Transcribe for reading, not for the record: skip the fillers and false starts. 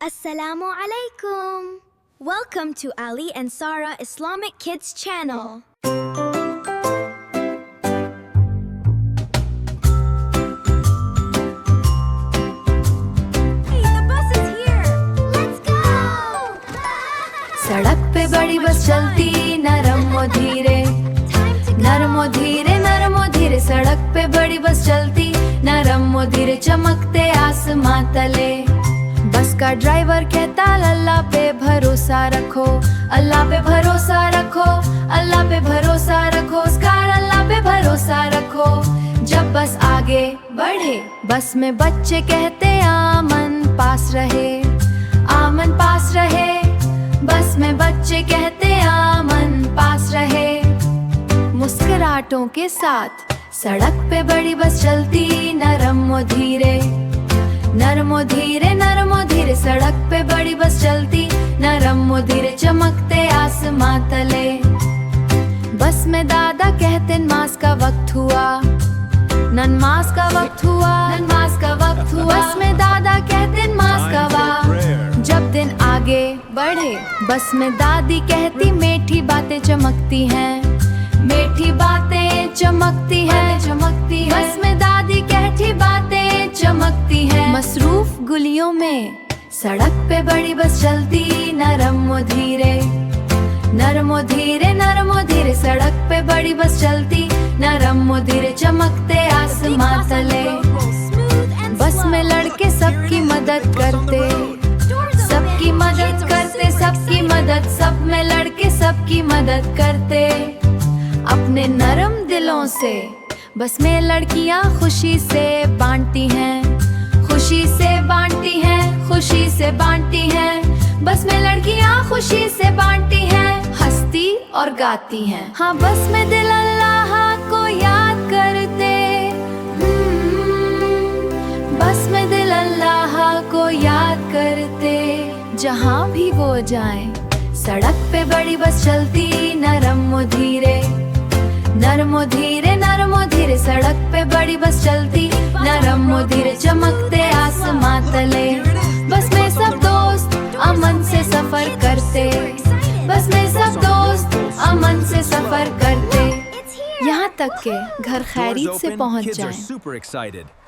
Assalamu alaikum. Welcome to Ali and Sarah Islamic Kids channel. Hey, the bus is here. Let's go. सड़क पे बड़ी बस चलती नरमो धीरे नरमो धीरे नरमो धीरे सड़क पे बड़ी बस चलती नरमो धीरे चमकते आसमां तले बस का ड्राइवर कहता अल्लाह पे भरोसा रखो अल्लाह पे भरोसा रखो अल्लाह पे भरोसा रखो उसकार अल्लाह पे भरोसा रखो जब बस आगे बढ़े बस में बच्चे कहते आमन पास रहे आमन पास रहे बस में बच्चे कहते आमन पास रहे मुस्कुराहटों के साथ सड़क पे बड़ी बस चलती नरमो धीरे नरमो धीरे नरमो धीरे सड़क पे बड़ी बस चलती नरमो धीरे चमकते आसमां तले बस में दादा कहते नमाज का वक्त हुआ नमाज का वक्त हुआ नमाज का वक्त हुआ बस में दादा कहते नमाज का वक्त जब दिन आगे बढ़े बस में दादी कहती मीठी बातें चमकती हैं मीठी बातें चमकती है चमकती है बस में दादी कहती बातें चमकती है मसरूफ गुलियों में सड़क पे बड़ी बस चलती नरमो धीरे नरमो धीरे नरमो धीरे सड़क पे बड़ी बस चलती नरमो धीरे चमकते आसमां तले बस में लड़के सबकी मदद करते सबकी मदद करते सबकी मदद सब में लड़के सबकी मदद करते अपने नरम दिलों से बस में लड़कियां खुशी से बांटती हैं खुशी से बांटती हैं खुशी से बांटती हैं बस में लड़कियां खुशी से बांटती हैं हंसती और गाती हैं हाँ बस में दिल अल्लाह को याद करते बस में दिल अल्लाह को याद करते जहाँ भी वो जाएं सड़क पे बड़ी बस चलती नरमो धीरे नरमो धीरे नरमो धीरे सड़क पे बड़ी बस चलती नरमो धीरे चमकते आसमां तले बस में सब दोस्त अमन से सफर करते बस में सब दोस्त अमन से सफर करते यहाँ तक के घर खैरियत से पहुँच जाएं।